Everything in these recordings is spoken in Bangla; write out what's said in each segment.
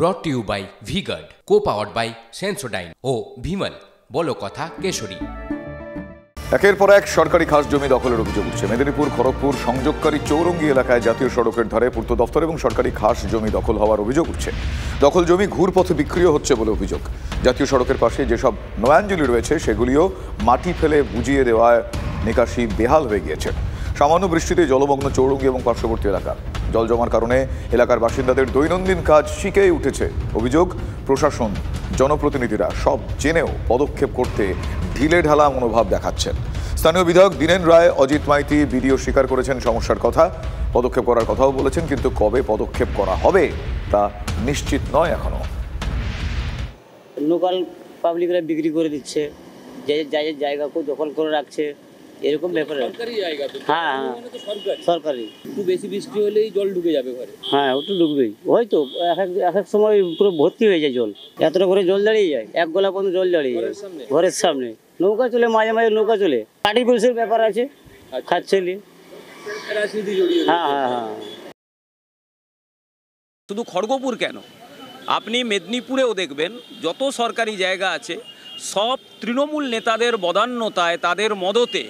ব্রট to you by V-Guard, co-powered by Sensodyne ও ভিমল। বলো কথা কেশরী। একের পর এক সরকারি খাস জমি দখলের অভিযোগ উঠছে। মেদিনীপুর খড়গপুর সংযোগকারী চৌরঙ্গি এলাকায় জাতীয় সড়কের ধারে পূর্ত দফতর এবং সরকারি খাস জমি দখল হওয়ার অভিযোগ উঠছে। দখল জমি ঘুরপথে বিক্রিও হচ্ছে বলে অভিযোগ। জাতীয় সড়কের পাশে যেসব নয়াঞ্জলি রয়েছে সেগুলিও মাটি ফেলে বুঝিয়ে দেওয়ায় নিকাশি বেহাল হয়ে গিয়েছে। সামান্য বৃষ্টিতে জলমগ্ন চৌরঙ্গি এবং পার্শ্ববর্তী এলাকা। জল জমার কারণে এলাকার বাসিন্দাদের দৈনন্দিন কাজ শিখেই উঠেছে। অভিযোগ, প্রশাসন, জনপ্রতিনিধিরা সব জেনেও পদক্ষেপ করতে ঢিলে ঢালা মনোভাব দেখাচ্ছেন। স্থানীয় বিধায়ক দীনেন রায়, অজিত মাইতি বিডিও স্বীকার করেছেন সমস্যার কথা, পদক্ষেপ করার কথাও বলেছেন, কিন্তু কবে পদক্ষেপ করা হবে তা নিশ্চিত নয় এখনো। লোকাল পাবলিকরা বিক্রি করে দিচ্ছে, যে জায়গাকে দখল করে রাখছে, এরকম ব্যাপার। হ্যাঁ হ্যাঁ সরকারি। একটু বেশি বৃষ্টি হলেই জল ঢুকে যাবে ঘরে। হ্যাঁ ওটা ঢুকবেই, হয়তো এক এক সময় পুরো ভর্তি হয়ে যায় জল, এতটা করে জল দাঁড়িয়ে যায়, এক গলা পর্যন্ত জল দাঁড়িয়ে যায় ঘরের সামনে। নৌকা চলে, মাঝে মাঝে নৌকা চলে, কাটি পুলিশের ব্যাপার আছে, খাচ্ছে। হ্যাঁ হ্যাঁ হ্যাঁ। শুধু খড়গপুর কেন, আপনি মেদিনীপুরেও দেখবেন যত সরকারি জায়গা আছে সব তৃণমূল নেতাদের বদান্যতায়, তাদের মদতে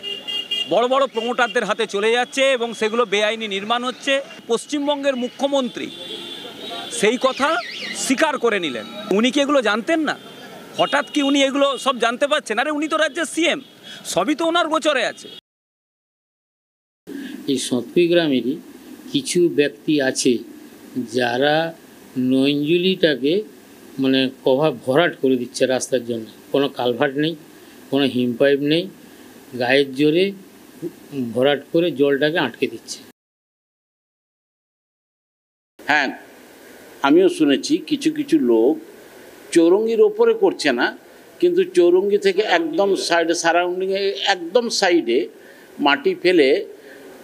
বড় বড় প্রমোটারদের হাতে চলে যাচ্ছে এবং সেগুলো বেআইনি নির্মাণ হচ্ছে। পশ্চিমবঙ্গের মুখ্যমন্ত্রী সেই কথা স্বীকার করে নিলেন। উনি কি এগুলো জানতেন না? হঠাৎ কি উনি এগুলো সব জানতে পারছেন? আরে উনি তো রাজ্যের সিএম, সবই তো ওনার গোচরে আছে। এই সতপুর গ্রামেরই কিছু ব্যক্তি আছে যারা নঞ্জুলিটাকে মানে কভার ভরাট করে দিচ্ছে রাস্তার জন্য। কোনো কালভার্ট নেই, কোনো হিমপাইপ নেই, গায়ের জোরে ভরাট করে জলটাকে আটকে দিচ্ছে। হ্যাঁ, আমিও শুনেছি কিছু কিছু লোক চৌরঙ্গির ওপরে করছে না, কিন্তু চৌরঙ্গি থেকে একদম সাইডে, সারাউন্ডিংয়ে একদম সাইডে মাটি ফেলে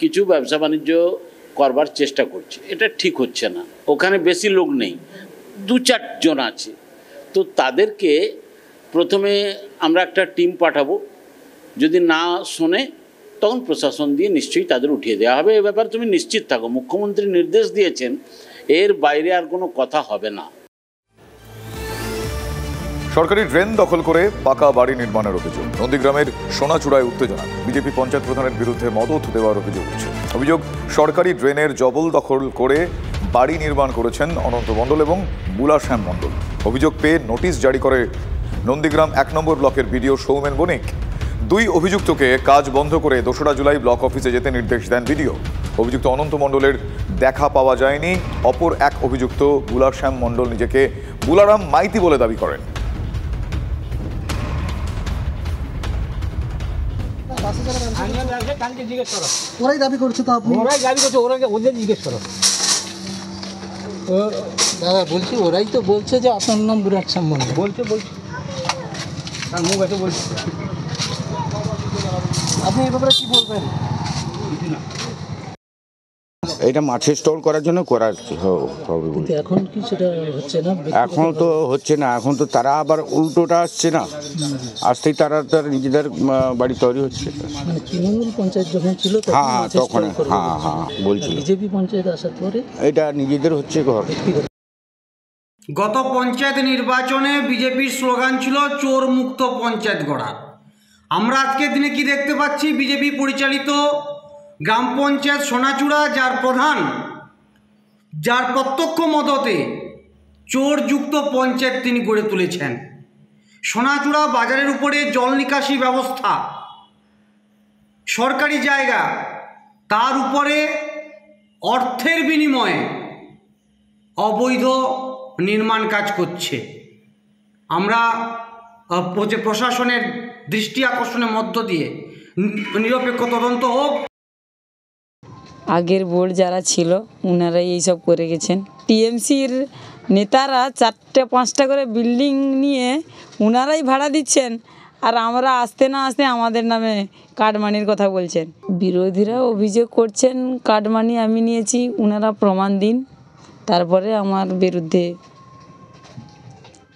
কিছু ব্যবসা বাণিজ্য করবার চেষ্টা করছে। এটা ঠিক হচ্ছে না। ওখানে বেশি লোক নেই, 2-4 জন আছে। তো তাদেরকে প্রথমে আমরা একটা টিম পাঠাবো, যদি না শোনে তখন প্রশাসন দিয়ে নিশ্চয়ই তাদের উঠিয়ে দেওয়া হবে। এ ব্যাপারে তুমি নিশ্চিত থাকো, মুখ্যমন্ত্রী নির্দেশ দিয়েছেন, এর বাইরে আর কোনো কথা হবে না। সরকারি ড্রেন দখল করে পাকা বাড়ি নির্মাণের অভিযোগ। নন্দীগ্রামের সোনাচূড়ায় উত্তেজনা। বিজেপি পঞ্চায়েত প্রধানের বিরুদ্ধে মদত দেওয়ার অভিযোগ উঠছে। অভিযোগ, সরকারি ড্রেনের জবল দখল করে বাড়ি নির্মাণ করেছেন অনন্ত মণ্ডল এবং বুলাশ্যাম মণ্ডল। অভিযোগ পেয়ে নোটিশ জারি করে নন্দীগ্রাম 1 নম্বর ব্লকের বিডিও সৌমেন বণিক। 2 অভিযুক্তকে কাজ বন্ধ করে 2রা জুলাই ব্লক অফিসে যেতে নির্দেশ দেন বিডিও। অভিযুক্ত অনন্ত মণ্ডলের দেখা পাওয়া যায়নি। অপর এক অভিযুক্ত বুলাশ্যাম মণ্ডল নিজেকে বুলারাম মাইতি বলে দাবি করেন। ওরাই দাবি করছে, তো আপনি ওরাই দাবি করছে, ওদের জিজ্ঞেস করো। দাদা বলছি, ওরাই তো বলছে যে আপনার নাম বুলাশ্যাম মণ্ডল। বলছে মুখ আছে বলছে। আপনি এই ব্যাপারে কি বলবেন? এটা মাছের স্টল করার জন্য করা হবে। এখন কি সেটা হচ্ছে না? এখন তো হচ্ছে না, এখন তো তারা আবার উল্টোটা আসছে না, আসতেই তারা নিজেদের বাড়ি তৈরি হচ্ছে। মানে তৃণমূল পঞ্চায়েত যখন ছিল তখন বলছি, বিজেপি পঞ্চায়েত আসার পরে এটা নিজেদের হচ্ছে ঘর। গত পঞ্চায়েত নির্বাচনে বিজেপির স্লোগান ছিল চোর মুক্ত পঞ্চায়েত গড়া। আমরা আজকের দিনে কি দেখতে পাচ্ছি? বিজেপি পরিচালিত গ্রাম পঞ্চায়েত সোনাচূড়া, যার প্রধান, যার প্রত্যক্ষ মদতে চোরযুক্ত পঞ্চায়েত তিনি গড়ে তুলেছেন। সোনাচূড়া বাজারের উপরে জল নিকাশি ব্যবস্থা, সরকারি জায়গা, তার উপরে অর্থের বিনিময়ে অবৈধ নির্মাণ কাজ করছে। আমরা প্রশাসনের দৃষ্টি আকর্ষণের মধ্য দিয়ে নিরপেক্ষ তদন্ত হোক। আগের বোর্ড যারা ছিল ওনারাই এইসব করে গেছেন। টিএমসির নেতারা 4-5টা করে বিল্ডিং নিয়ে ওনারাই ভাড়া দিচ্ছেন, আর আমরা আসতে না আসতে আমাদের নামে কাটমানির কথা বলছেন। বিরোধীরা অভিযোগ করছেন কাটমানি আমি নিয়েছি, ওনারা প্রমাণ দিন, তারপরে আমার বিরুদ্ধে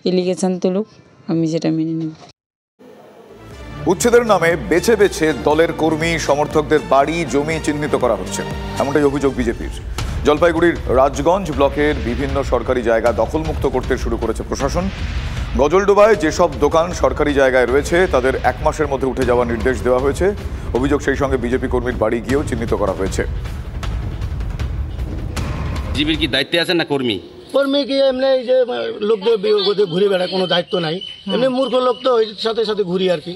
এলিগেশন তুলুক, আমি সেটা মেনে নেব। উচ্ছেদের নামে বেছে বেছে দলের কর্মী সমর্থকদের বাড়ি জমি চিহ্নিত করা হচ্ছে, এমনটাই অভিযোগ বিজেপির। জলপাইগুড়ির রাজগঞ্জ ব্লকের বিভিন্ন সরকারি জায়গা দখলমুক্ত করতে শুরু করেছে প্রশাসন। গজলডোবায় যেসব দোকান সরকারি জায়গায় রয়েছে তাদের 1 মাসের মধ্যে উঠে যাওয়ার নির্দেশ দেওয়া হয়েছে। অভিযোগ সেই সঙ্গে বিজেপি কর্মীর বাড়ি গিয়েও চিহ্নিত করা হয়েছে। বিজেপির কি দায়িত্বে আছেন না কর্মী? কর্মী কি এমনি এই যে লোকদের ঘুরে বেড়ায়, কোনো দায়িত্ব নাই, এমনি মূর্খ লোক তো ওই সাথে সাথে ঘুরি আর কি।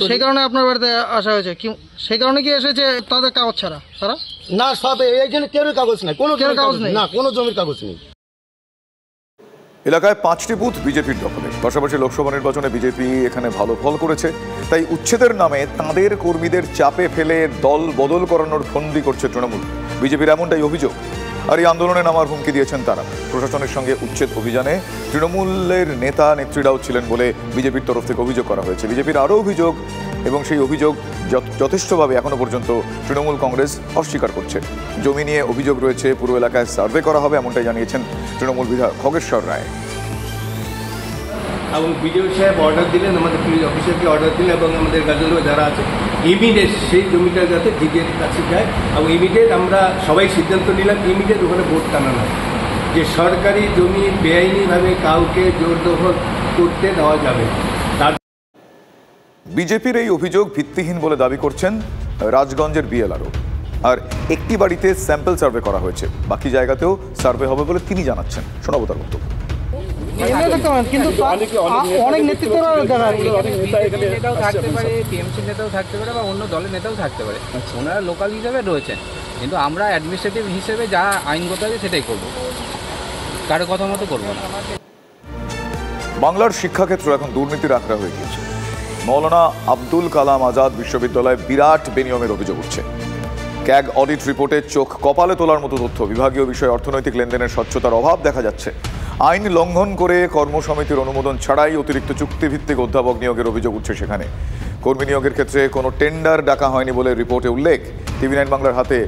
সেই কারণে আপনার বাড়িতে আসা হয়েছে, সেই কারণে কি এসেছে তাদের কাগজ ছাড়া? না, সব এইখানে কেউ কাগজ নাই, কোনো কাগজ নেই, না কোনো জমির কাগজ নেই। এলাকায় 5টি বুথ বিজেপির দখলে। পাশাপাশি লোকসভা নির্বাচনে বিজেপি এখানে ভালো ফল করেছে, তাই উচ্ছেদের নামে তাঁদের কর্মীদের চাপে ফেলে দল বদল করানোর ফন্দি করছে তৃণমূল। বিজেপির এমনটাই অভিযোগ, আর এই আন্দোলনে নামার হুমকি দিয়েছেন তারা। প্রশাসনের সঙ্গে উচ্ছেদ অভিযানে তৃণমূলের নেতা নেত্রীরাও ছিলেন বলে বিজেপির তরফ থেকে অভিযোগ করা হয়েছে। বিজেপির আরও অভিযোগ, এবং সেই অভিযোগ যথেষ্টভাবে এখনো পর্যন্ত তৃণমূল কংগ্রেস অস্বীকার করছে। জমি নিয়ে অভিযোগ রয়েছে, পুরো এলাকায় সার্ভে করা হবে, এমনটাই জানিয়েছেন তৃণমূল বিধায়ক খগেশ্বর রায়। এবং বিডিও সাহেব অর্ডার দিলেন, আমাদের পুলিশ অফিসারকে অর্ডার দিলেন, এবং আমাদের গাজলডোবা যারা আছে ইমিডিয়েট সেই জমিটা যাতে জিডিএর কাছে যায়, এবং ইমিডিয়েট আমরা সবাই সিদ্ধান্ত নিলাম ইমিডিয়েট ওখানে ভোট টানানো হয়, যে সরকারি জমি বেআইনিভাবে কাউকে জোর দখল করতে দেওয়া যাবে। বিজেপির এই অভিযোগ ভিত্তিহীন বলে দাবি করছেন রাজগঞ্জের বিএলআরও। আর একটি বাড়িতে স্যাম্পল সার্ভে করা হয়েছে, বাকি জায়গাতেও সার্ভে হবে বলে তিনি জানাচ্ছেন। শোনাবো তার বক্তব্য। কিন্তু অনেক নেতৃত্বরা নেতাও থাকতে পারে, টিএমসি নেতাও থাকতে পারে, বা অন্য দলের নেতাও থাকতে পারে। ওনারা লোকাল হিসেবে রয়েছেন, কিন্তু আমরা অ্যাডমিনিস্ট্রেটিভ হিসেবে যা আইনগত আছে সেটাই করব, কারো কথা মতো করবো না। বাংলার শিক্ষাক্ষেত্র এখন দুর্নীতির আখড়া হয়ে গিয়েছে। মৌলানা আব্দুল কালাম আজাদ বিশ্ববিদ্যালয়ে বিরাট বেনিয়মের অভিযোগ উঠছে। ক্যাগ অডিট রিপোর্টে চোখ কপালে তোলার মতো তথ্য। বিভাগীয় বিষয়ে অর্থনৈতিক লেনদেনের স্বচ্ছতার অভাব দেখা যাচ্ছে। আইন লঙ্ঘন করে কর্মসমিতির অনুমোদন ছাড়াই অতিরিক্ত চুক্তিভিত্তিক অধ্যাপক নিয়োগের অভিযোগ উঠছে সেখানে। কর্মী নিয়োগের ক্ষেত্রে কোনো টেন্ডার ডাকা হয়নি বলে রিপোর্টে উল্লেখ। TV9 বাংলার হাতে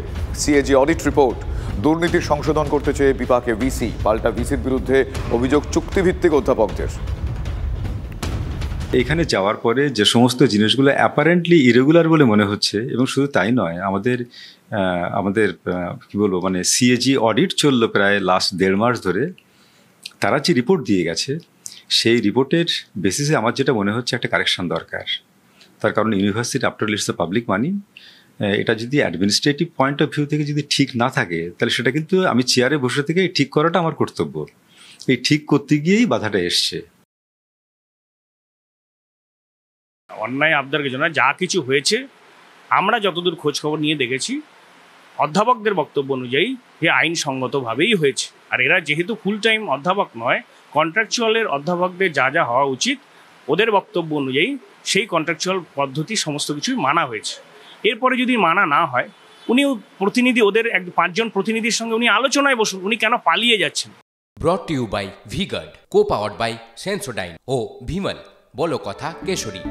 সিএজি অডিট রিপোর্ট। দুর্নীতির সংশোধন করতে চেয়ে বিপাকে ভিসি, পাল্টা ভিসির বিরুদ্ধে অভিযোগ চুক্তিভিত্তিক অধ্যাপকদের। এখানে যাওয়ার পরে যে সমস্ত জিনিসগুলো অ্যাপারেন্টলি ইরেগুলার বলে মনে হচ্ছে, এবং শুধু তাই নয়, আমাদের কি বলবো, মানে সিএজি অডিট চললো প্রায় লাস্ট 1.5 মাস ধরে। তারা যে রিপোর্ট দিয়ে গেছে সেই রিপোর্টের বেসিসে আমার যেটা মনে হচ্ছে একটা কারেকশন দরকার। তার কারণ university after all it's the public মানি। এটা যদি অ্যাডমিনিস্ট্রেটিভ পয়েন্ট অফ ভিউ থেকে যদি ঠিক না থাকে, তাহলে সেটা কিন্তু আমি চেয়ারে বসে থেকে ঠিক করাটা আমার কর্তব্য। এই ঠিক করতে গিয়েই বাধাটা এসছে। অন্যায় আবদার কিছু না, যা কিছু হয়েছে আমরা যতদূর খোঁজ খবর নিয়ে দেখেছি অধ্যাপকদের বক্তব্য অনুযায়ী এ আইনসঙ্গতভাবেই হয়েছে। আর এরা যেহেতু ফুল টাইম অধ্যাপক নয়, কন্ট্রাকচুয়ালের অধ্যাপকদের যা যা হওয়া উচিত ওদের বক্তব্য অনুযায়ী সেই কন্ট্রাকচুয়াল পদ্ধতি সমস্ত কিছুই মানা হয়েছে। এরপরে যদি মানা না হয়, উনিও প্রতিনিধি, ওদের 5 জন প্রতিনিধির সঙ্গে উনি আলোচনায় বসুন, উনি কেন পালিয়ে যাচ্ছেন। Brought to you by V-Guard, co-powered by Sensodyne ও ভিমল, বলো কথা কেশরী।